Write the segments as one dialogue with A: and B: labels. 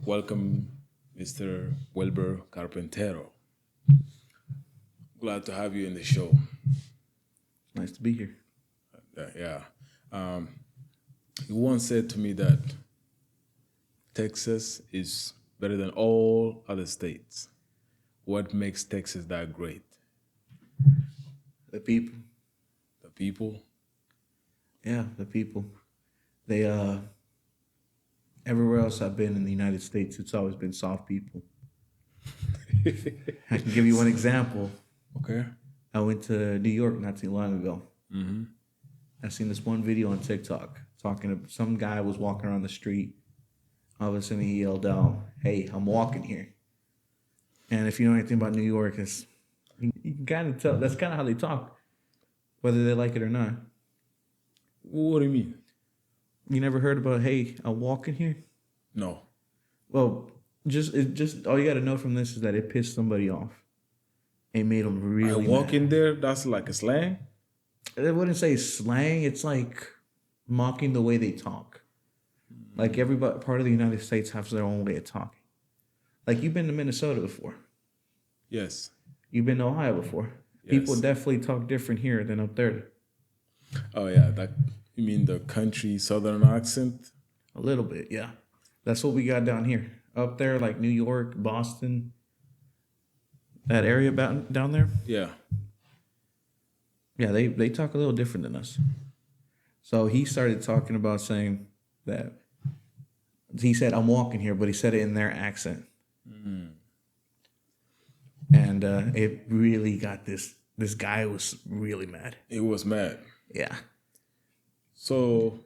A: Welcome, Mr. Wilbur Carpentero. Glad to have you in the show.
B: Nice to be here.
A: Yeah. Um, you once said to me that Texas is better than all other states. What makes Texas that great?
B: The people.
A: The people?
B: Yeah, the people. They everywhere else I've been in the United States, it's always been soft people. I can give you one example.
A: Okay.
B: I went to New York not too long ago. I seen this one video on TikTok talking to some guy was walking around the street. All of a sudden he yelled out, "Hey, I'm walking here." And if you know anything about New York, you can kind of tell that's kind of how they talk, whether they like it or not.
A: What do you mean?
B: You never heard about, "Hey, I'm walking here"?
A: No.
B: Well, just all you got to know from this is that it pissed somebody off. It made them
A: I
B: really
A: walk
B: mad.
A: in there, that's like a slang?
B: I wouldn't say slang. It's like mocking the way they talk. Like every part of the United States has their own way of talking. Like you've been to Minnesota before.
A: Yes.
B: You've been to Ohio before. People
A: Yes.
B: definitely talk different here than up there.
A: Oh yeah, that you mean the country southern accent?
B: A little bit, yeah. That's what we got down here. Up there, like New York, Boston, that area about down there.
A: Yeah.
B: Yeah, they talk a little different than us. So he started talking about saying that he said, "I'm walking here," but he said it in their accent. And it really got this guy was really mad.
A: It was mad.
B: Yeah.
A: So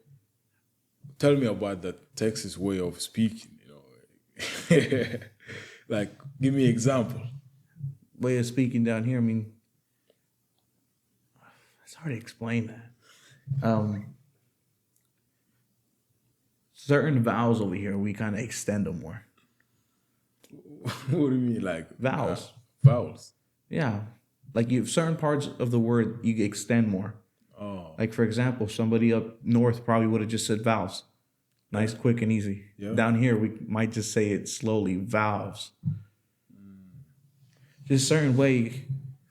A: tell me about the Texas way of speaking, you know. Like give me an example.
B: Way of speaking down here, I mean, it's hard to explain that. Certain vowels over here, we kind of extend them more.
A: What do you mean? Like
B: Vowels.
A: Vowels.
B: Yeah. Like you certain parts of the word you extend more.
A: Oh.
B: Like for example, somebody up north probably would have just said vowels. Nice, quick, and easy.
A: Yeah.
B: Down here we might just say it slowly, valves. Just a certain way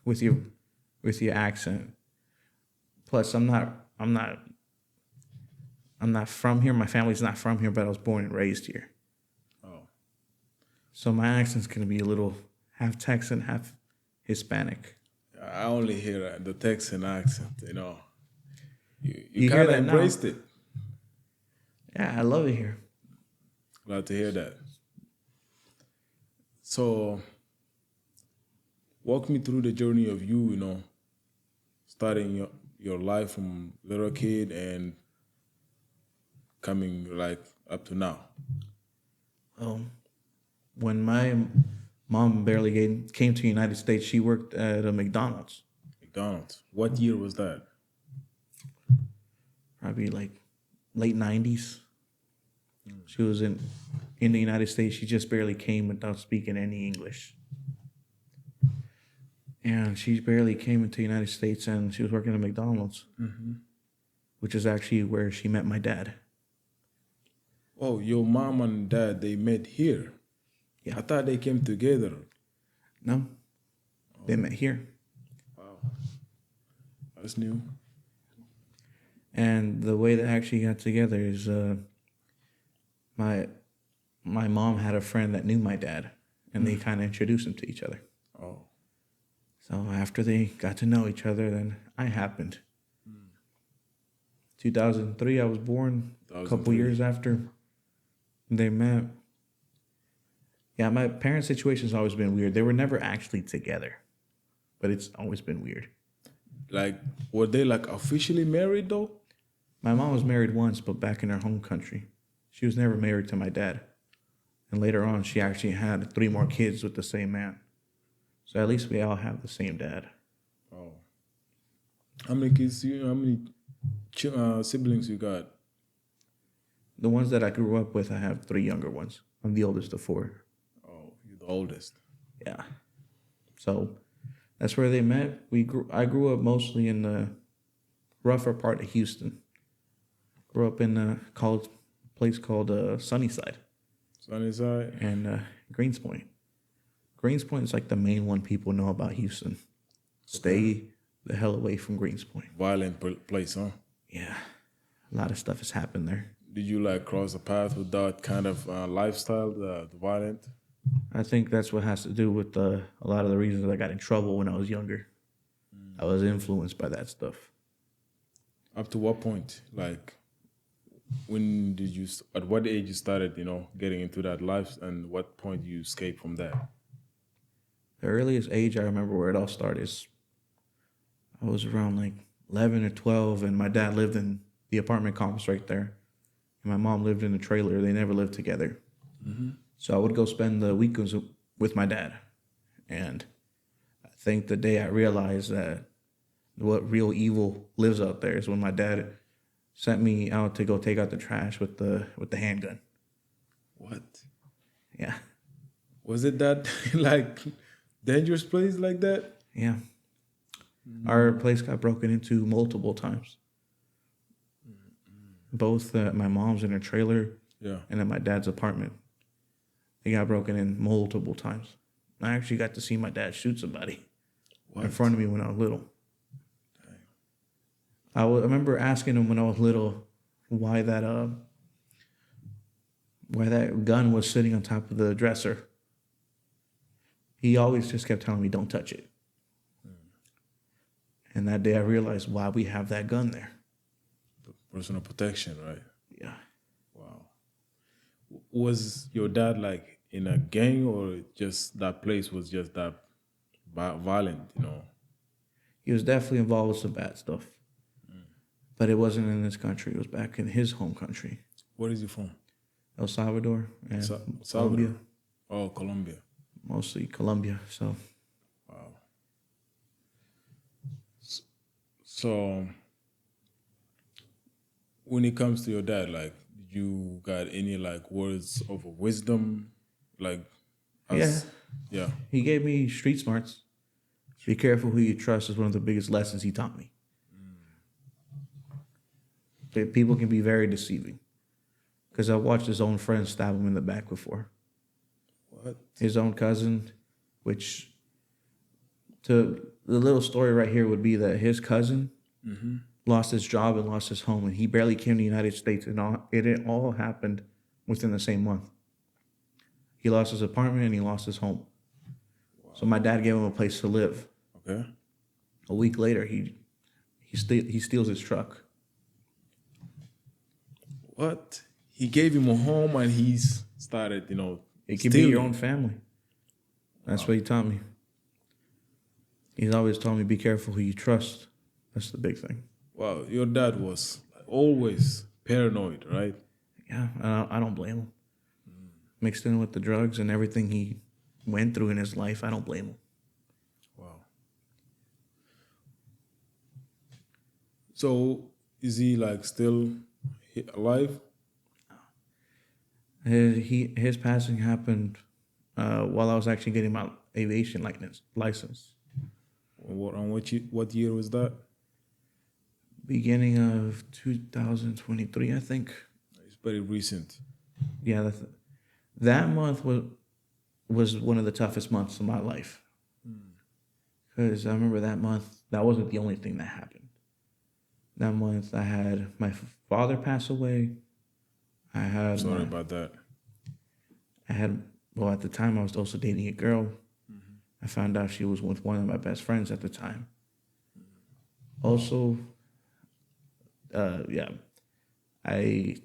B: with your accent. Plus I'm not from here. My family's not from here, but I was born and raised here.
A: Oh.
B: So my accent's gonna be a little half Texan, half Hispanic.
A: I only hear the Texan accent, you know. You
B: You hear
A: kind of
B: that now?
A: embraced it.
B: Yeah, I love it here.
A: Glad to hear that. So, walk me through the journey of you, you know, starting your life from little kid and coming like up to now.
B: When my mom barely came to the United States, she worked at a McDonald's.
A: McDonald's. What year was that?
B: Probably like late 90s. She was in the United States. She just barely came without speaking any English. And she barely came into the United States, and she was working at McDonald's, which is actually where she met my dad.
A: Oh, your mom and dad, they met here.
B: Yeah.
A: I thought they came together.
B: No, they met here.
A: Wow. That's new.
B: And the way they actually got together is my mom had a friend that knew my dad, and they kind of introduced them to each other.
A: Oh.
B: So after they got to know each other, then I happened. 2003, I was born. A couple
A: 2003.
B: years after they met. Yeah, my parents' situation's always been weird. They were never actually together, but it's always been weird.
A: Like, were they like officially married though?
B: My mom was married once, but back in her home country. She was never married to my dad. And later on, she actually had 3 more kids with the same man. So at least we all have the same dad.
A: Oh. How many kids how many siblings you got?
B: The ones that I grew up with, I have 3 younger ones. I'm the oldest of 4.
A: Oh, you're the oldest.
B: Yeah. So that's where they met. I grew up mostly in the rougher part of Houston. Grew up in a place called Sunnyside
A: Sunnyside.
B: and Greenspoint. Greenspoint is like the main one people know about Houston. Stay the hell away from Greenspoint.
A: Violent place, huh?
B: Yeah, a lot of stuff has happened there.
A: Did you like cross the path with that kind of lifestyle, the violent?
B: I think that's what has to do with a lot of the reasons I got in trouble when I was younger. I was influenced by that stuff.
A: Up to what point? Like, when did you? At what age you started? Getting into that life, and what point you escaped from that?
B: The earliest age I remember where it all started is I was around like 11 or 12, and my dad lived in the apartment complex right there. And my mom lived in a trailer. They never lived together. So I would go spend the weekends with my dad. And I think the day I realized that what real evil lives out there is when my dad sent me out to go take out the trash with the handgun.
A: What
B: Yeah.
A: was it that like dangerous place like that?
B: Yeah. Our place got broken into multiple times. Both my mom's in her trailer
A: Yeah.
B: and at my dad's apartment. They got broken in multiple times. I actually got to see my dad shoot somebody in front of me when I was little. I remember asking him when I was little why that gun was sitting on top of the dresser. He always just kept telling me, "Don't touch it." And that day I realized why we have that gun there.
A: Personal protection, right?
B: Yeah.
A: Wow. Was your dad like in a gang, or just that place was just that violent?
B: He was definitely involved with some bad stuff. But it wasn't in this country. It was back in his home country.
A: Where is he from?
B: El Salvador and
A: Salvador.
B: Colombia.
A: Oh, Colombia.
B: Mostly Colombia. So
A: Wow. So when it comes to your dad, like, you got any like words of wisdom, like, yeah.
B: he gave me street smarts. Be careful who you trust is one of the biggest lessons he taught me. That people can be very deceiving. Because I watched his own friend stab him in the back before.
A: What?
B: His own cousin, which the little story right here would be that his cousin lost his job and lost his home, and he barely came to the United States, and it all happened within the same month. He lost his apartment and he lost his home. Wow. So my dad gave him a place to live.
A: Okay.
B: A week later, he steals his truck.
A: What? He gave him a home and he's started,
B: It can be your own family. That's what he taught me. He's always told me, be careful who you trust. That's the big thing.
A: Wow, your dad was always paranoid, right?
B: Yeah, I don't blame him. Mixed in with the drugs and everything he went through in his life, I don't blame him.
A: Wow. So is he like still alive?
B: His passing happened while I was actually getting my aviation license.
A: What year was that?
B: Beginning of 2023, I think.
A: It's very recent.
B: Yeah, that month was one of the toughest months of my life. Because I remember that month, that wasn't the only thing that happened. That month, I had my father pass away.
A: Sorry about that.
B: At the time, I was also dating a girl. I found out she was with one of my best friends at the time. Also, I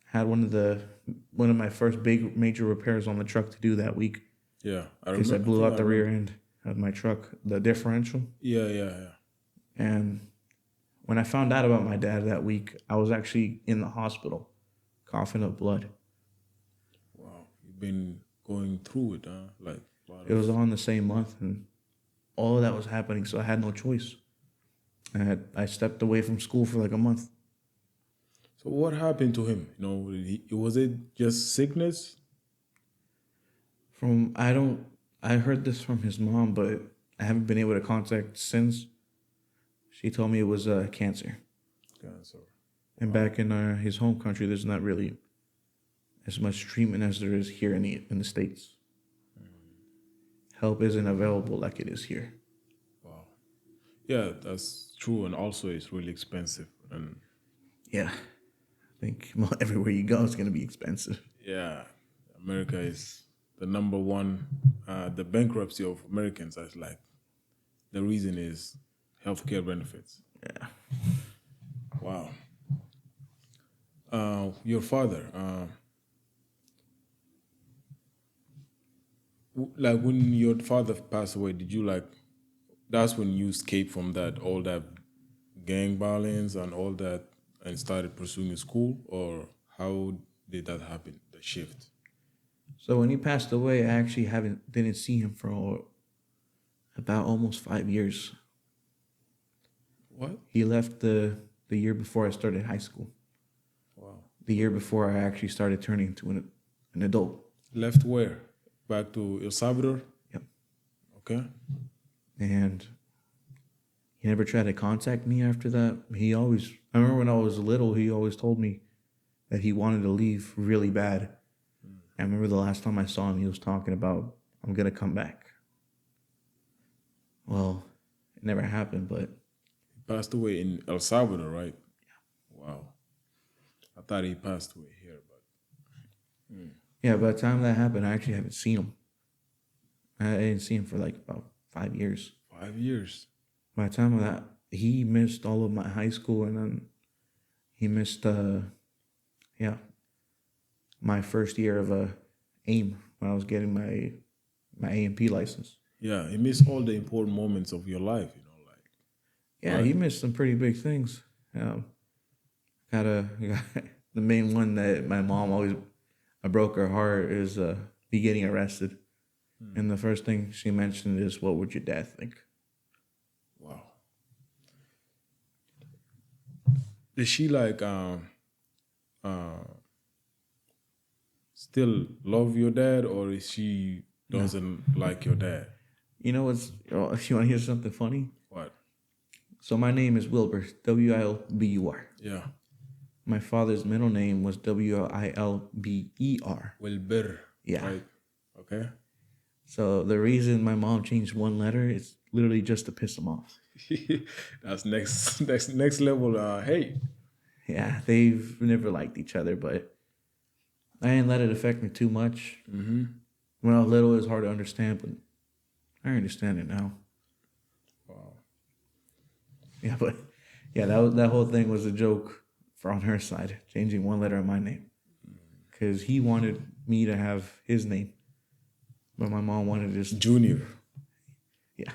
B: had one of my first big major repairs on the truck to do that week.
A: Yeah, I
B: Because
A: remember.
B: I blew out the rear end of my truck, the differential.
A: Yeah.
B: And when I found out about my dad that week, I was actually in the hospital, coughing up blood.
A: Wow, you've been going through it, huh? Like,
B: it was all in the same month, and all of that was happening, so I had no choice. I stepped away from school for like a month.
A: So what happened to him? Was it just sickness?
B: I don't I heard this from his mom, but I haven't been able to contact since. She told me it was cancer.
A: Cancer.
B: And back in his home country, there's not really as much treatment as there is here in the States. Help isn't available like it is here.
A: Wow. Yeah, that's true, and also it's really expensive. And
B: Yeah, I think everywhere you go, it's going to be expensive.
A: yeah, America is the number one. The bankruptcy of Americans is like the reason is healthcare benefits.
B: Yeah.
A: Wow. Your father, like when your father passed away, did you like? That's when you escaped from that all that gang violence and all that, and started pursuing school, or how did that happen? The shift.
B: So when he passed away, I actually didn't see him for about almost 5 years.
A: What?
B: He left the year before I started high school.
A: Wow.
B: The year before I actually started turning into an adult.
A: Left where? Back to El Salvador?
B: Yep.
A: Okay.
B: And he never tried to contact me after that. I remember when I was little, he always told me that he wanted to leave really bad. I remember the last time I saw him, he was talking about, I'm going to come back. Well, it never happened, but
A: He passed away in El Salvador, right? Yeah. Wow. I thought he passed away here, but
B: yeah, by the time that happened, I actually haven't seen him. I didn't see him for like about 5 years.
A: 5 years.
B: By the time of that, he missed all of my high school, and then he missed, my first year of AIM when I was getting my A&P license.
A: Yeah, he missed all the important moments of your life, like.
B: Yeah,
A: Right.
B: he missed some pretty big things. Got the main one that my mom always broke her heart is me getting arrested. And the first thing she mentioned is, what would your dad think?
A: Wow. Is she like still love your dad, or is she doesn't like your dad?
B: You know what's, if you want to hear something funny?
A: What?
B: So my name is Wilbur, Wilbur.
A: Yeah.
B: My father's middle name was Wilber.
A: Wilber.
B: Yeah.
A: Right. Okay.
B: So the reason my mom changed one letter is literally just to piss him off.
A: That's next level. Hey.
B: Yeah, they've never liked each other, but I didn't let it affect me too much.
A: Mm-hmm.
B: When I was little, it was hard to understand, but I understand it now.
A: Wow.
B: Yeah, but yeah, that whole thing was a joke on her side, changing one letter in my name, because he wanted me to have his name, but my mom wanted just
A: Junior.
B: Yeah,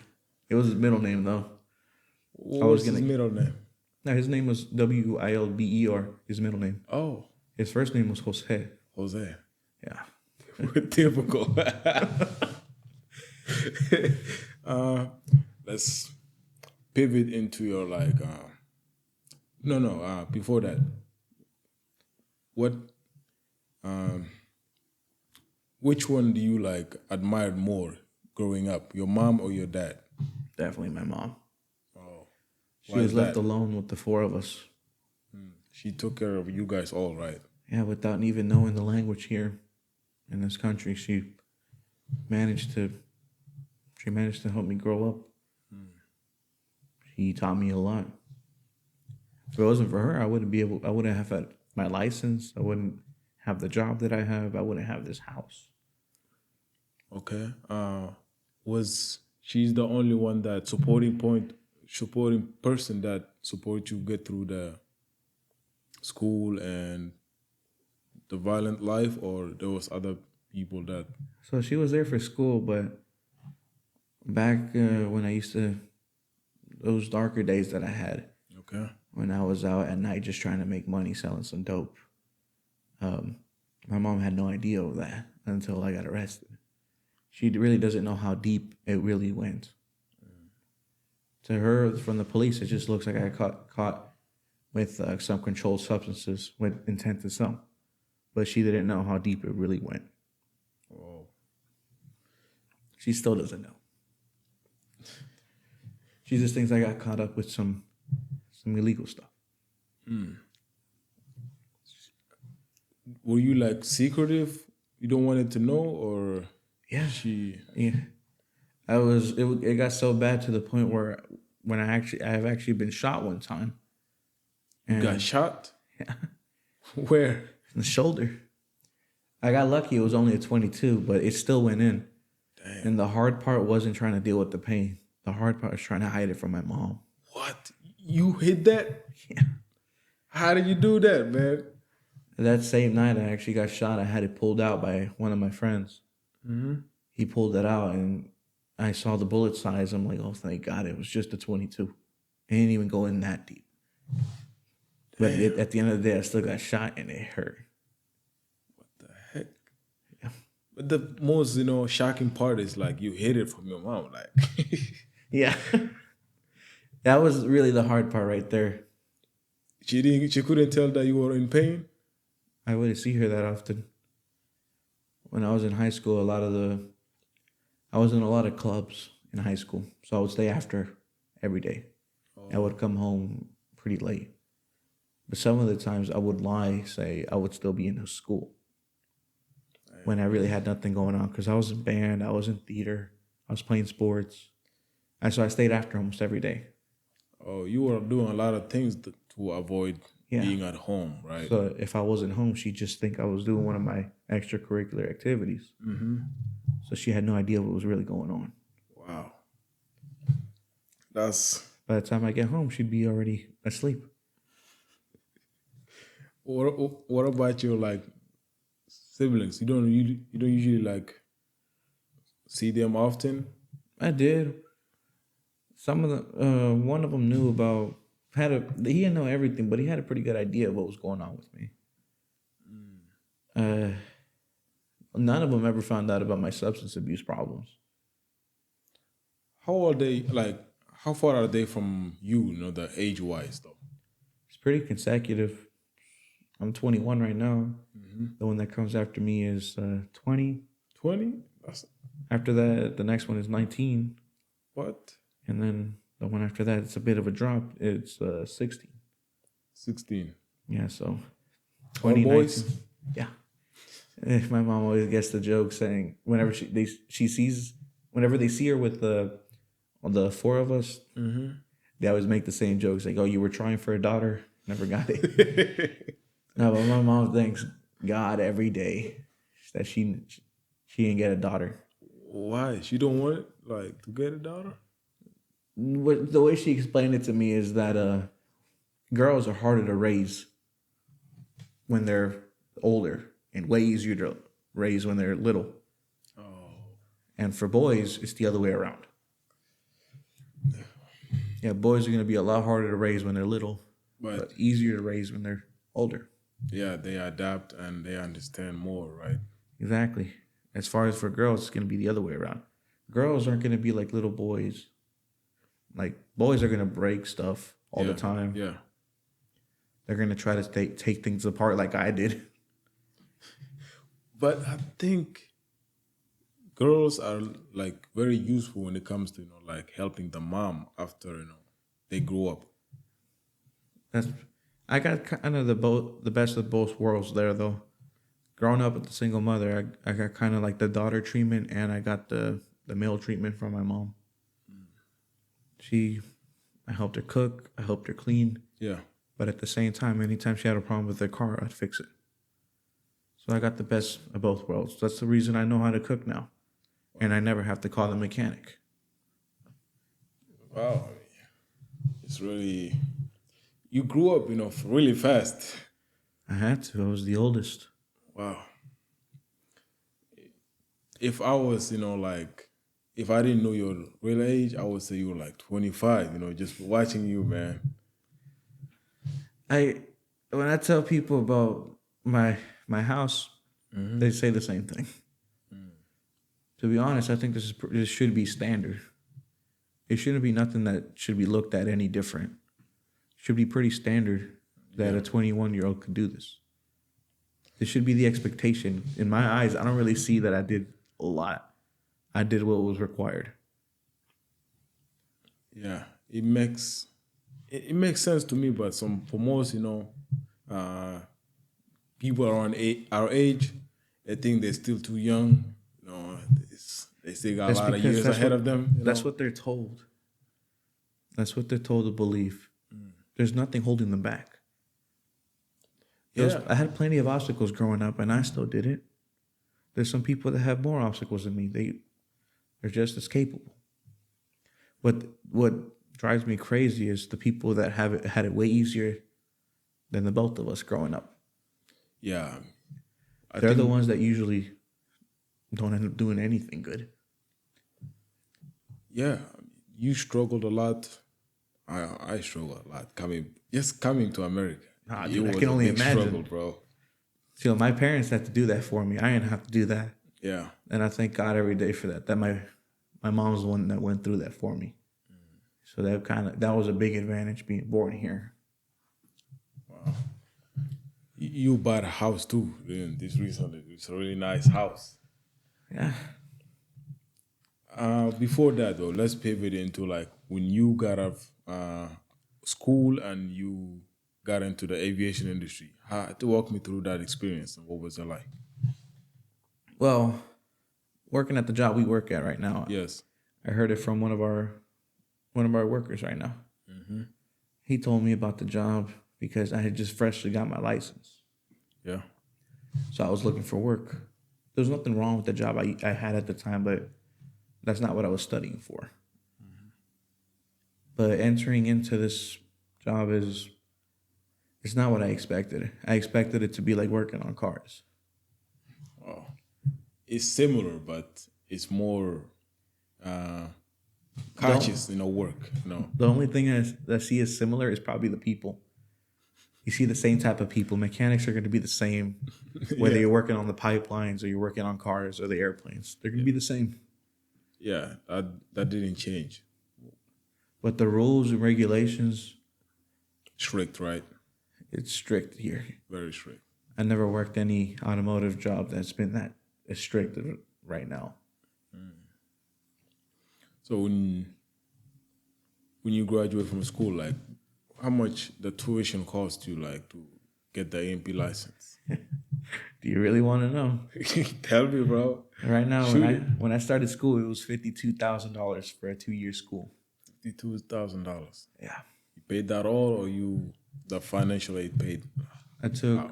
B: it was his middle name though.
A: What's his middle name?
B: No, his name was Wilber. His middle name.
A: Oh.
B: His first name was Jose.
A: Jose.
B: Yeah.
A: Typical. Let's pivot into your like. Before that, what? Which one do you like admired more growing up, your mom or your dad?
B: Definitely my mom.
A: Oh,
B: She was left alone with the four of us.
A: She took care of you guys all, right?
B: Yeah, without even knowing the language here in this country, she managed to help me grow up. She taught me a lot. If it wasn't for her, I wouldn't have had my license. I wouldn't have the job that I have. I wouldn't have this house.
A: Okay. Was she's the only one that supporting person that support you get through the school and the violent life, or there was other people that?
B: So she was there for school, but back when I used to, those darker days that I had,
A: Okay.
B: when I was out at night just trying to make money selling some dope, my mom had no idea of that until I got arrested. She really doesn't know how deep it really went. To her, from the police, it just looks like I got caught with some controlled substances with intent to sell. But she didn't know how deep it really went.
A: Oh.
B: She still doesn't know. She just thinks I got caught up with some illegal stuff.
A: Were you like secretive? You don't want it to know, or
B: Yeah.
A: she?
B: Yeah. It got so bad to the point where when I've actually been shot one time.
A: You got
B: And
A: shot?
B: yeah,
A: Where?
B: in the shoulder. I got lucky. It was only a 22, but it still went in.
A: Damn.
B: And the hard part wasn't trying to deal with the pain. The hard part was trying to hide it from my mom.
A: What? You hit that?
B: Yeah.
A: How did you do that, man?
B: That same night, I actually got shot. I had it pulled out by one of my friends.
A: Mm-hmm.
B: He pulled it out, and I saw the bullet size. I'm like, oh, thank God, it was just a 22. It didn't even go in that deep. But at the end of the day, I still got shot, and it hurt.
A: What the heck?
B: Yeah.
A: But the most, shocking part is like you hid it from your mom. Like,
B: Yeah. That was really the hard part right there.
A: she couldn't tell that you were in pain.
B: I wouldn't see her that often. When I was in high school, I was in a lot of clubs in high school, so I would stay after every day. I would come home pretty late. But some of the times I would lie, say I would still be in the school when I really had nothing going on because I was in band, I was in theater, I was playing sports. And so I stayed after almost every day.
A: Oh, you were doing a lot of things to avoid
B: Yeah.
A: being at home, right?
B: So if I wasn't home, she'd just think I was doing one of my extracurricular activities.
A: Mm-hmm.
B: So she had no idea what was really going on.
A: Wow. That's
B: By the time I get home, she'd be already asleep.
A: what about your like siblings? You don't usually like see them often.
B: I did. Some of the one of them knew about he didn't know everything, but he had a pretty good idea of what was going on with me. None of them ever found out about my substance abuse problems.
A: How are they? Like, how far are they from you? The age wise though.
B: It's pretty consecutive. I'm 21 right now.
A: Mm-hmm.
B: The one that comes after me is 20.
A: 20?
B: After that, the next one is 19.
A: What?
B: And then the one after that, it's a bit of a drop. It's 16.
A: 16.
B: Yeah, so
A: All
B: 20
A: boys?
B: 19. Yeah. My mom always gets the joke saying whenever she sees whenever they see her with the four of us,
A: Mm-hmm.
B: they always make the same jokes like, "Oh, you were trying for a daughter, never got it." No, but my mom thanks God every day that she didn't get a daughter.
A: Why? She don't want it, like, to get a daughter?
B: The way she explained it to me is that girls are harder to raise when they're older and way easier to raise when they're little.
A: Oh.
B: And for boys, it's the other way around. Yeah, boys are going to be a lot harder to raise when they're little, but easier to raise when they're older.
A: Yeah, they adapt and they understand more, right?
B: Exactly. As far as for girls, it's going to be the other way around. Girls aren't going to be like little boys. Like, boys are going to break stuff all the time.
A: Yeah.
B: They're going to try to take things apart like I did.
A: But I think girls are like very useful when it comes to like helping the mom after they grow up.
B: I got kind of the best of both worlds there though. Growing up with a single mother, I got kind of like the daughter treatment and I got the male treatment from my mom. I helped her cook, I helped her clean.
A: Yeah.
B: But at the same time, anytime she had a problem with her car, I'd fix it. So I got the best of both worlds. That's the reason I know how to cook now. And I never have to call the mechanic.
A: Wow. It's really... You grew up, really fast.
B: I had to. I was the oldest.
A: Wow. If I was, like... If I didn't know your real age, I would say you were like 25, just watching you, man.
B: When I tell people about my house,
A: Mm-hmm.
B: they say the same thing. To be honest, I think this should be standard. It shouldn't be nothing that should be looked at any different. It should be pretty standard that a 21-year-old could do this. This should be the expectation. In my eyes, I don't really see that I did a lot. I did what was required.
A: Yeah, it makes sense to me, but some for most, uh, people around our age, they think they're still too young. They still got a
B: That's
A: lot of
B: because
A: years ahead of them.
B: that's what they're told. That's what they're told to believe. There's nothing holding them back.
A: Yeah,
B: I had plenty of obstacles growing up, and I still did it. There's some people that have more obstacles than me. They're just as capable. What drives me crazy is the people that had it way easier than the both of us growing up.
A: yeah. I
B: They're the
A: think
B: ones that usually don't end up doing anything good.
A: yeah, you struggled a lot. I struggled a lot coming to America.
B: Nah,
A: It
B: dude, I
A: was
B: can
A: a
B: only
A: big struggle,
B: imagine.
A: bro.
B: See, my parents had to do that for me. I didn't have to do that,
A: Yeah,
B: and I thank God every day for that. That my mom's the one that went through that for me. So that was a big advantage being born here.
A: you bought a house too. This recently, it's a really nice house.
B: Yeah.
A: Before that though, let's pivot into like when you got out of school and you got into the aviation industry. To walk me through that experience and what was it like?
B: Well, working at the job we work at right now,
A: Yes.
B: I heard it from one of our workers right now. He told me about the job because I had just freshly got my license,
A: Yeah.
B: so I was looking for work. There was nothing wrong with the job I had at the time, but that's not what I was studying for. But entering into this job it's not what I expected. I expected it to be like working on cars.
A: Oh, it's similar, but it's more uh,
B: The,
A: conscious, work.
B: the only thing I see as similar is probably the people. You see the same type of people. Mechanics are going to be the same, whether
A: Yeah.
B: you're working on the pipelines or you're working on cars or the airplanes. They're going to be the same.
A: Yeah, that didn't change.
B: But the rules and regulations,
A: Strict, right?
B: it's strict here.
A: Very strict.
B: I never worked any automotive job that's been that as strict as right now.
A: So when you graduate from school, like how much the tuition cost you like to get the AMP license?
B: Do you really want to know?
A: Tell me, bro.
B: Right now,
A: Shoot it.
B: when I started school, it was $52,000 for a 2-year school.
A: $52,000.
B: Yeah,
A: You paid that all, or the financial aid paid?
B: I took.
A: Wow.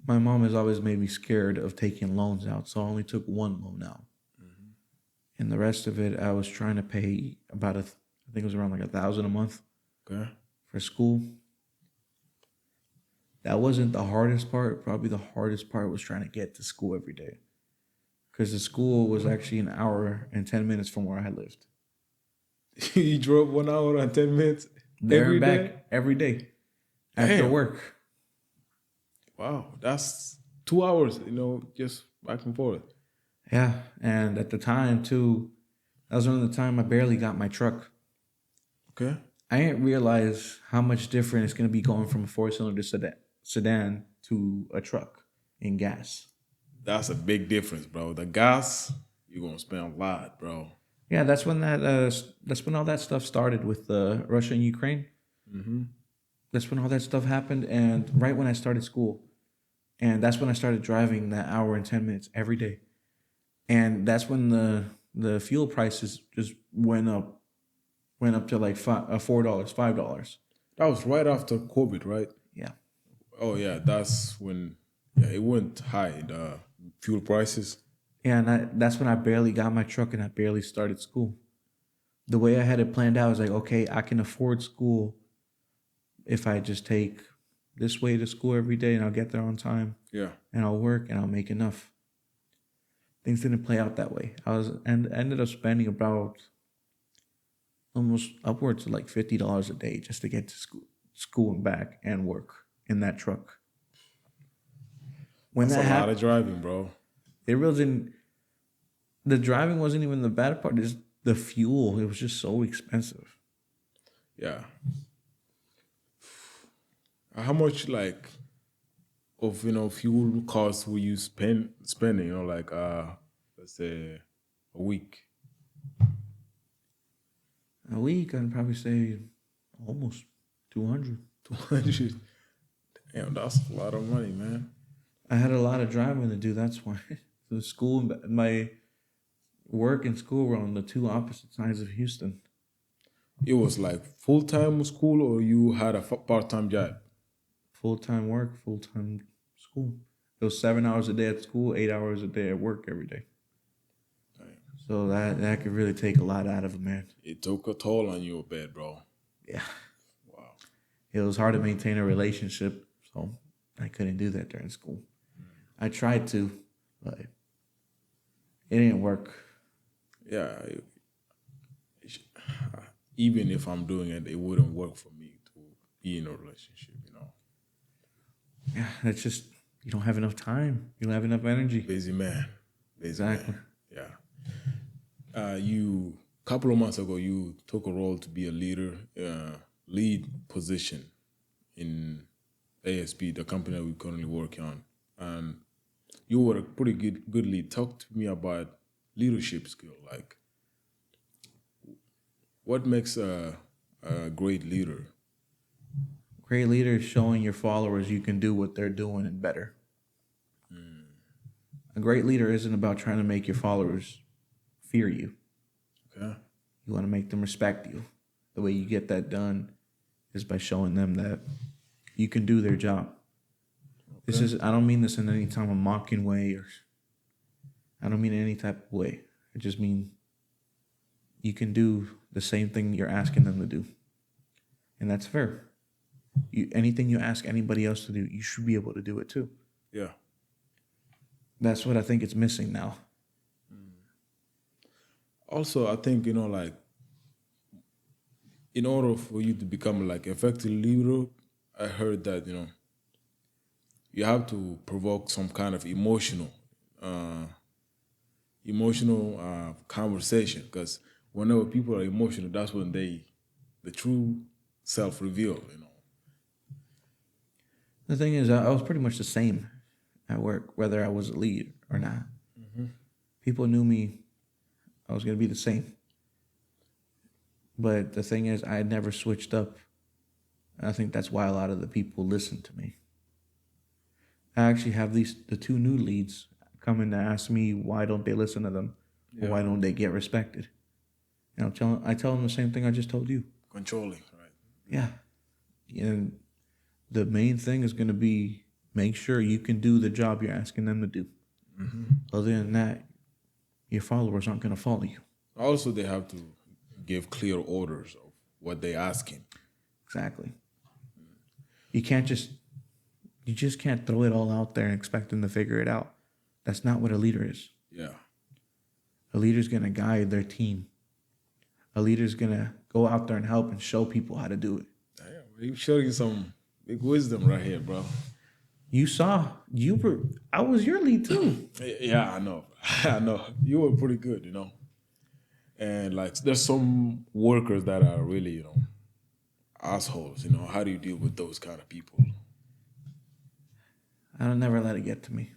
B: My mom has always made me scared of taking loans out, so I only took one loan out, and the rest of it I was trying to pay about I think it was around like 1,000 a month
A: Okay.
B: for school. That wasn't the hardest part. Probably the hardest part was trying to get to school every day, because the school was actually an hour and 10 minutes from where I lived.
A: You drove 1 hour and 10 minutes
B: There
A: every
B: and back
A: day?
B: every day after
A: Damn.
B: work.
A: Wow, that's 2 hours, just back and forth.
B: Yeah, and at the time too, that was around the time I barely got my truck.
A: Okay.
B: I didn't realize how much different it's going to be going from a 4-cylinder sedan to a truck in gas.
A: That's a big difference, bro. The gas, you're gonna spend a lot, bro.
B: Yeah, that's when all that stuff started with Russia and Ukraine. That's when all that stuff happened, and right when I started school, and that's when I started driving that hour and 10 minutes every day, and that's when the fuel prices just went up to like $4, $5.
A: That was right after COVID, right?
B: Yeah.
A: Oh yeah, that's when it went high, the fuel prices.
B: Yeah, and that's when I barely got my truck and I barely started school. The way I had it planned out was like, okay, I can afford school if I just take this way to school every day and I'll get there on time
A: Yeah.
B: and I'll work and I'll make enough. Things didn't play out that way. I ended up spending about almost upwards of like $50 a day just to get to school and back and work in that truck. When
A: That's
B: that
A: a lot
B: happened,
A: of driving, bro.
B: it wasn't. The driving wasn't even the bad part. It's the fuel. It was just so expensive.
A: Yeah. How much like of fuel costs will you spending, like let's say a week?
B: A week, I'd probably say almost 200.
A: 200. Damn, that's a lot of money, man.
B: I had a lot of driving to do. That's why the school, my work and school were on the two opposite sides of Houston.
A: It was like full time school, or you had a part time job?
B: Full time work, full time school. It was 7 hours a day at school, 8 hours a day at work every day. So that could really take a lot out of a man.
A: It took a toll on you a bit, bro.
B: Yeah.
A: Wow.
B: It was hard to maintain a relationship, so I couldn't do that during school. I tried to, but it didn't work.
A: Yeah. Even if I'm doing it, it wouldn't work for me to be in a relationship, you know.
B: Yeah, it's just you don't have enough time. You don't have enough energy.
A: Busy man. Busy
B: Exactly.
A: man. Yeah. You couple of months ago, you took a role to be a leader, lead position in ASP, the company that we currently work on, and you were a pretty good lead. Talk to me about leadership skill. Like, what makes a great leader?
B: Great leader is showing your followers you can do what they're doing and better. A great leader isn't about trying to make your followers fear you.
A: Okay.
B: You want to make them respect you. The way you get that done is by showing them that you can do their job. Okay. This is, I don't mean this in any type of mocking way, or I don't mean in any type of way. I just mean you can do the same thing you're asking them to do. And that's fair. Anything you ask anybody else to do, you should be able to do it too.
A: Yeah.
B: That's what I think it's missing now.
A: Also, I think, you know, like, in order for you to become like effective leader, I heard that, you know, you have to provoke some kind of emotional conversation, because whenever people are emotional, that's when the true self reveal, you know.
B: The thing is, I was pretty much the same at work, whether I was a lead or not. Mm-hmm. People knew me. I was going to be the same. But the thing is, I had never switched up. And I think that's why a lot of the people listen to me. I actually have the two new leads coming to ask me why don't they listen to them, or why don't they get respected. And I tell them the same thing I just told you.
A: Controlling, right?
B: Yeah. And the main thing is going to be make sure you can do the job you're asking them to do. Mm-hmm. Other than that, your followers aren't going to follow you.
A: Also, they have to give clear orders of what they're asking.
B: Exactly. You just can't throw it all out there and expect them to figure it out. That's not what a leader is.
A: Yeah.
B: A leader's going to guide their team. A leader's going to go out there and help and show people how to do it.
A: Damn, you showing you some big wisdom right here, bro.
B: I was your lead too.
A: Yeah, I know. I know. You were pretty good, you know. And like, there's some workers that are really, you know, assholes. You know, how do you deal with those kind of people?
B: I'll never let it get to me.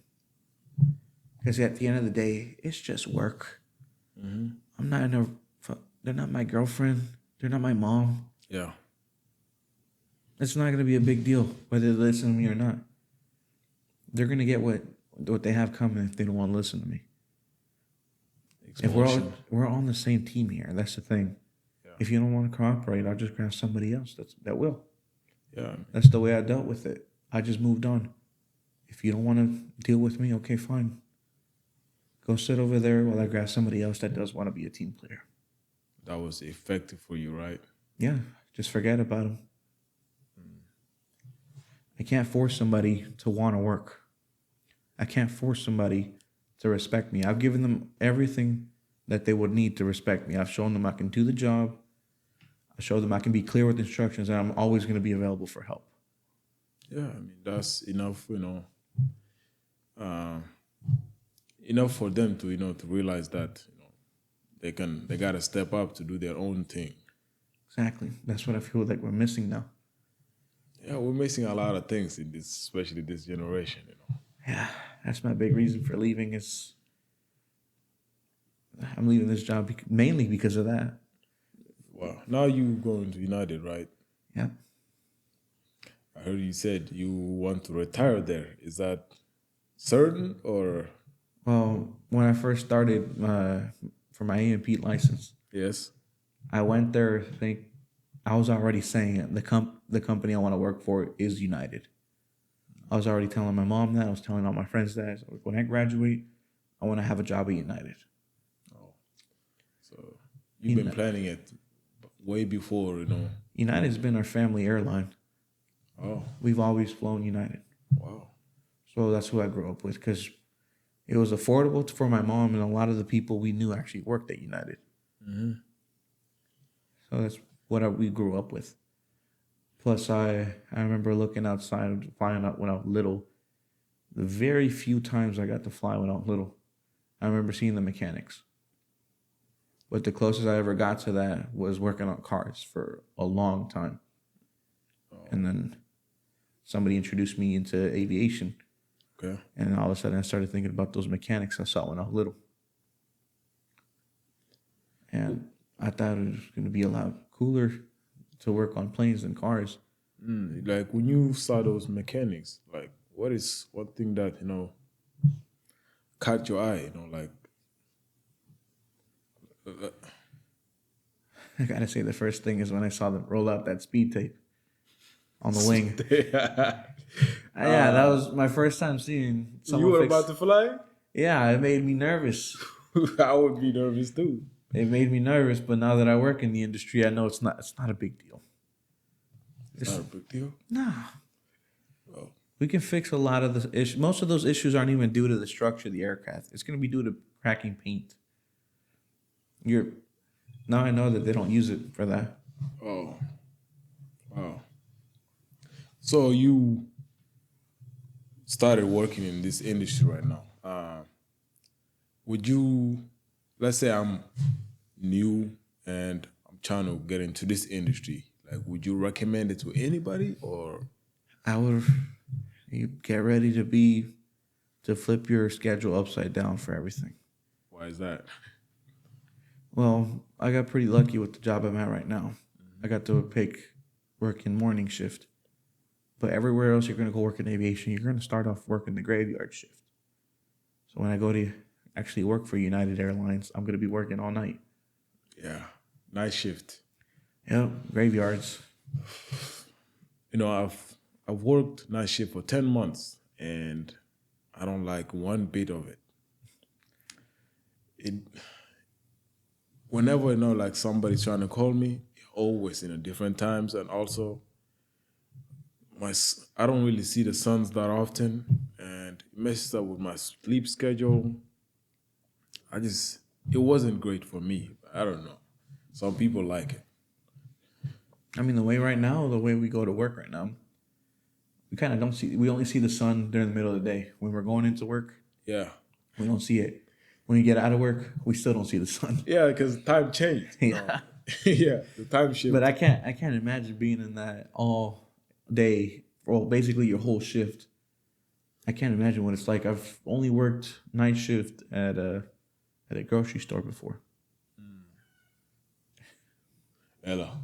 B: Because at the end of the day, it's just work. Mm-hmm. They're not my girlfriend. They're not my mom.
A: Yeah.
B: It's not going to be a big deal whether they listen to me or not. They're going to get what they have coming if they don't want to listen to me. If we're all on the same team here, that's the thing. Yeah. If you don't want to cooperate, I'll just grab somebody else that will.
A: Yeah.
B: That's the way I dealt with it. I just moved on. If you don't want to deal with me, okay, fine. Go sit over there while I grab somebody else that does want to be a team player.
A: That was effective for you, right?
B: Yeah, just forget about them. I can't force somebody to want to work. I can't force somebody to respect me. I've given them everything that they would need to respect me. I've shown them I can do the job. I showed them I can be clear with instructions, and I'm always going to be available for help.
A: Yeah, I mean, that's enough, you know, enough for them to, you know, to realize that, you know, they got to step up to do their own thing.
B: Exactly. That's what I feel like we're missing now.
A: Yeah, we're missing a lot of things in this, especially this generation, you know.
B: Yeah, that's my big reason for leaving is I'm leaving this job mainly because of that.
A: Wow. Now you going to United, right?
B: Yeah.
A: I heard you said you want to retire there. Is that certain or
B: Well, when I first started for my A&P license,
A: yes?
B: I went there. I think I was already saying the company I want to work for is United. I was already telling my mom that. I was telling all my friends that. So when I graduate, I want to have a job at United.
A: Oh, so you've been
B: Uni-
A: planning it way before, you know.
B: United's been our family airline.
A: Oh,
B: We've always flown United.
A: wow.
B: So that's who I grew up with because it was affordable for my mom, and a lot of the people we knew actually worked at United. So that's what we grew up with. Plus, I remember looking outside and flying out when I was little. The very few times I got to fly when I was little, I remember seeing the mechanics. But the closest I ever got to that was working on cars for a long time. And then somebody introduced me into aviation.
A: Okay.
B: And all of a sudden I started thinking about those mechanics I saw when I was little. And I thought it was going to be a lot cooler to work on planes than cars.
A: Like when you saw those mechanics, like what is one thing that, you know, caught your eye, you know, like
B: I gotta say, the first thing is when I saw them roll out that speed tape on the wing. Yeah, that was my first time seeing
A: you
B: someone
A: were
B: fix.
A: about to fly?
B: Yeah, it made me nervous.
A: I would be nervous too.
B: It made me nervous, but now that I work in the industry, I know it's not. It's not a big deal.
A: It's not a big deal.
B: Nah,
A: Oh,
B: we can fix a lot of the issues. Most of those issues aren't even due to the structure of the aircraft. It's going to be due to cracking paint. You're now I know that they don't use it for that.
A: oh, wow. So you started working in this industry right now. Would you, let's say I'm new and I'm trying to get into this industry, like would you recommend it to anybody or?
B: I would. You get ready to flip your schedule upside down for everything.
A: Why is that?
B: Well, I got pretty lucky with the job I'm at right now. I got to pick work in morning shift. But everywhere else you're going to go work in aviation, you're going to start off working the graveyard shift. So when I go to actually work for United Airlines, I'm going to be working all night.
A: Yeah, night shift.
B: Yep, graveyards.
A: You know, I've worked night shift for 10 months and I don't like one bit of it. It whenever you know like somebody's trying to call me, always in a different times and also I don't really see the suns that often and it messes up with my sleep schedule. It wasn't great for me. I don't know. Some people like it.
B: I mean, the way we go to work right now, we kind of don't see, we only see the sun during the middle of the day. When we're going into work,
A: Yeah.
B: we don't see it. When you get out of work, we still don't see the sun.
A: Yeah, because time changed. You know?
B: Yeah.
A: Yeah, the time shift.
B: But I can't imagine being in that all day, well, basically your whole shift. I can't imagine what it's like. I've only worked night shift at a grocery store before.
A: Ella.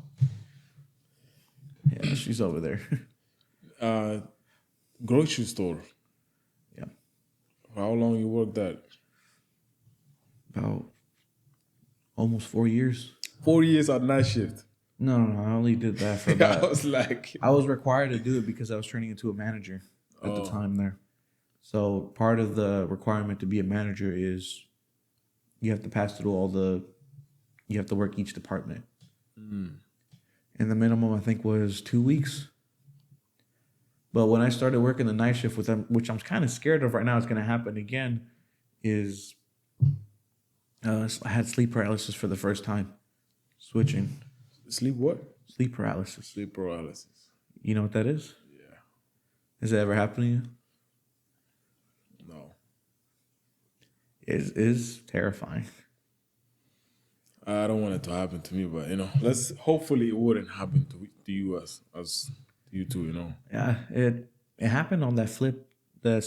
B: Yeah, she's over there.
A: Grocery store.
B: Yeah,
A: How long you worked that?
B: about almost 4 years.
A: 4 years at night shift.
B: No, I only did that for
A: I
B: about.
A: was like,
B: I was required to do it because I was turning into a manager at the time there. So part of the requirement to be a manager is you have to pass through you have to work each department. And the minimum I think was 2 weeks. But when I started working the night shift with them, which I'm kind of scared of right now, it's going to happen again, is I had sleep paralysis for the first time. Switching.
A: sleep what?
B: Sleep paralysis.
A: Sleep paralysis.
B: You know what that is?
A: Yeah.
B: Has it ever happened to you?
A: No.
B: It is terrifying.
A: I don't want it to happen to me, but you know, hopefully it wouldn't happen to you as you too, you know.
B: Yeah, it happened on that flip, the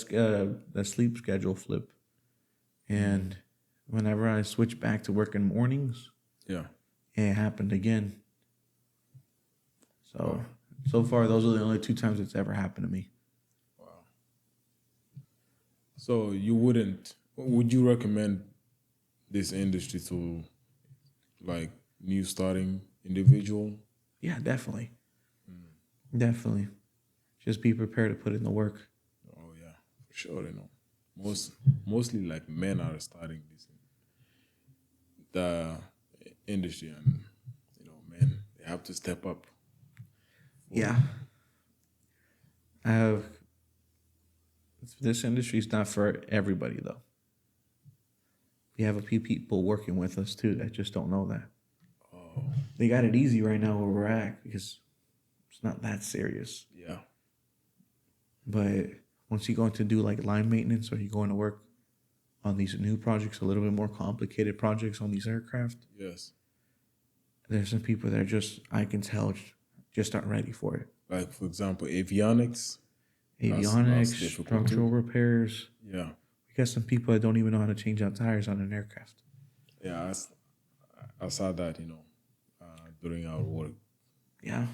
B: sleep schedule flip, and Whenever I switched back to working mornings,
A: Yeah.
B: it happened again.
A: Wow.
B: So far, those are the only 2 times it's ever happened to me.
A: Wow. So would you recommend this industry to like new starting individual?
B: Yeah, definitely. Definitely. Just be prepared to put in the work.
A: Oh yeah, for sure. Mostly like men are starting the industry, and men they have to step up. For
B: Yeah. I have This industry is not for everybody though. We have a few people working with us too that just don't know that. They got it easy right now where we're at because it's not that serious.
A: yeah,
B: But once you go into do like line maintenance or you go into work on these new projects, a little bit more complicated projects on these aircraft,
A: yes.
B: there's some people that are just, I can tell, just aren't ready for it.
A: Like for example, avionics. That's
B: Avionics,
A: difficult too.
B: structural repairs.
A: Yeah,
B: We got some people that don't even know how to change out tires on an aircraft.
A: yeah. I saw that during our work.
B: Yeah.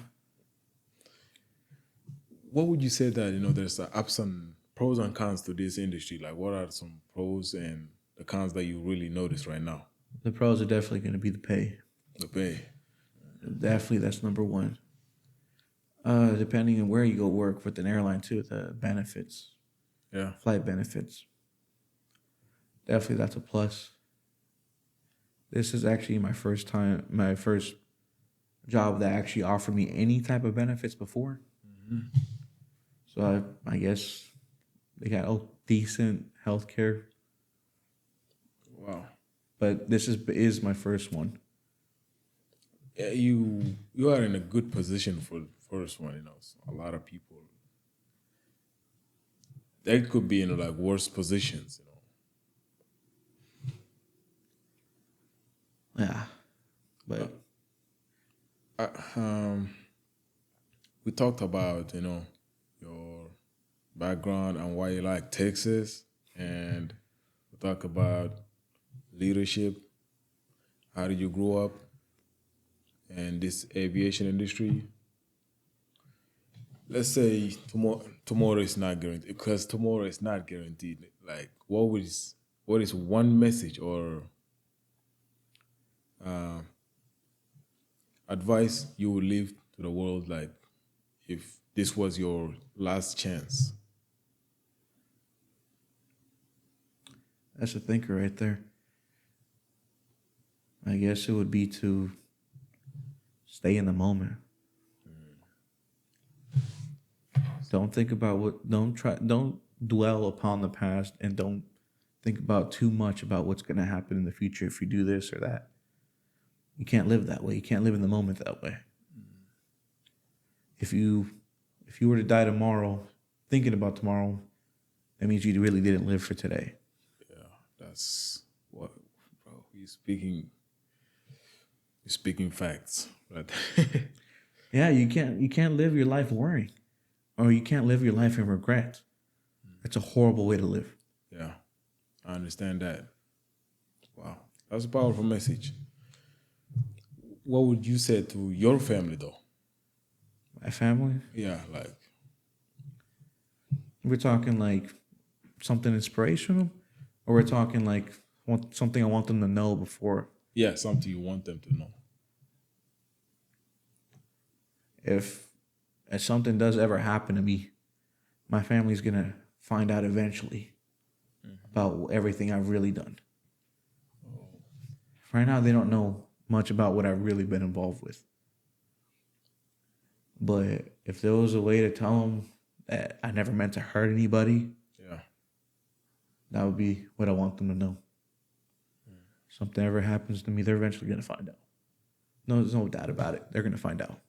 A: What would you say that there's ups and pros and cons to this industry? Like, what are some pros and the cons that you really notice right now?
B: The pros are definitely going to be the pay.
A: The pay.
B: Definitely, that's number one. Depending on where you go work with an airline too, the benefits,
A: Yeah.
B: flight benefits. Definitely, that's a plus. This is actually my first job that actually offered me any type of benefits before. So I guess they got decent health care,
A: Wow.
B: but this is my first one.
A: Yeah, you are in a good position for the first one. So a lot of people they could be in like worse positions.
B: Yeah, but
A: Uh, um, we talked about your background and why you like Texas, and we talk about leadership. How did you grow up in this aviation industry? Let's say tomorrow is not guaranteed because tomorrow is not guaranteed. Like, what is one message or advice you would leave to the world, like if this was your last chance?
B: that's a thinker right there. I guess it would be to stay in the moment. Don't think about don't dwell upon the past, and don't think about too much about what's going to happen in the future if you do this or that. You can't live that way. You can't live in the moment that way. If you were to die tomorrow, thinking about tomorrow, that means you really didn't live for today.
A: Yeah, that's what, bro. You're speaking facts, right?
B: Yeah, you can't live your life worrying, or you can't live your life in regret. That's a horrible way to live.
A: Yeah, I understand that. Wow, that's a powerful message. What would you say to your family though?
B: My family,
A: Yeah, like
B: we're talking like something inspirational, or we're talking like something I want them to know before.
A: yeah, something you want them to know.
B: If something does ever happen to me, my family's gonna find out eventually about everything I've really done. Right now, they don't know much about what I've really been involved with. But if there was a way to tell them that I never meant to hurt anybody,
A: Yeah,
B: that would be what I want them to know. Something ever happens to me, they're eventually gonna find out. No, there's no doubt about it. They're gonna find out.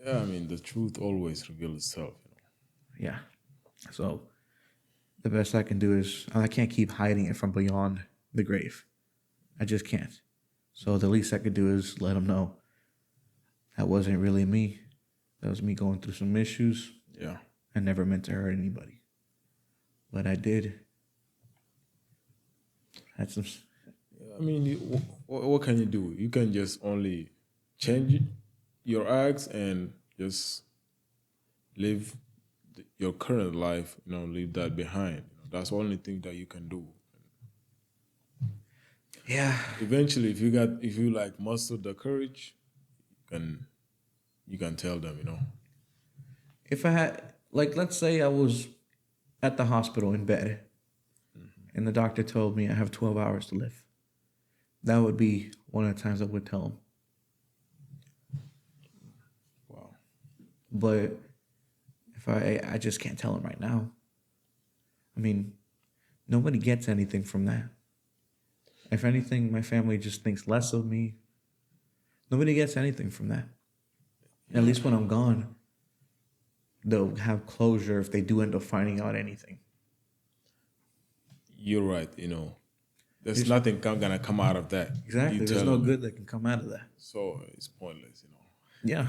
A: yeah. I mean, the truth always reveals itself.
B: Yeah. So the best I can do is I can't keep hiding it from beyond the grave. I just can't. So the least I could do is let them know that wasn't really me. That was me going through some issues.
A: Yeah,
B: I never meant to hurt anybody, but I did. Had some.
A: I mean, what can you do? You can just only change your acts and just live your current life. Leave that behind. That's the only thing that you can do.
B: Yeah.
A: Eventually, if you like muster the courage, can you can tell them.
B: If I had, like, let's say I was at the hospital in bed, and the doctor told me I have 12 hours to live. That would be one of the times I would tell him.
A: Wow.
B: But if I just can't tell him right now. I mean, nobody gets anything from that. If anything, my family just thinks less of me. Nobody gets anything from that. At least when I'm gone, they'll have closure if they do end up finding out anything.
A: You're right. There's nothing gonna come out of that.
B: Exactly.
A: You
B: There's
A: tell
B: no
A: them.
B: good that can come out of that.
A: So it's pointless.
B: Yeah,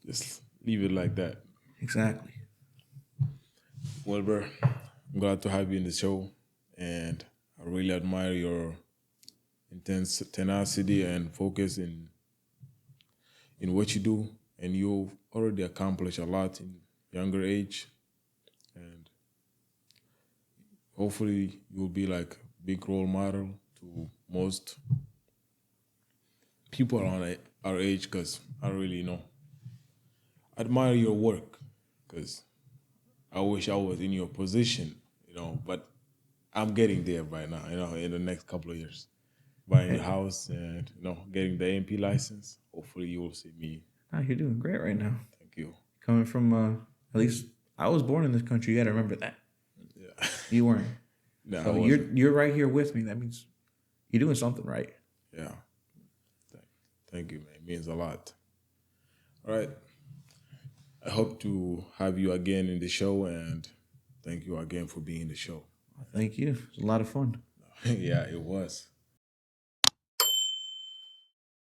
A: Just leave it like that.
B: exactly.
A: Well, bro, I'm glad to have you in the show, and I really admire your intense tenacity and focus in what you do. And you've already accomplished a lot in younger age, and hopefully you'll be like a big role model to most people around our age. Because I really admire your work, because I wish I was in your position, but I'm getting there right now, in the next couple of years. Buying a house and, getting the MP license. Hopefully you will see me.
B: Oh, you're doing great right now.
A: Thank you.
B: Coming from, at least I was born in this country. You got to remember that.
A: Yeah.
B: You weren't.
A: No,
B: So you're right here with me. That means you're doing something right.
A: Yeah. Thank you, man. It means a lot. All right. I hope to have you again in the show, and thank you again for being in the show.
B: Thank you. It was a lot of fun.
A: Yeah, it was.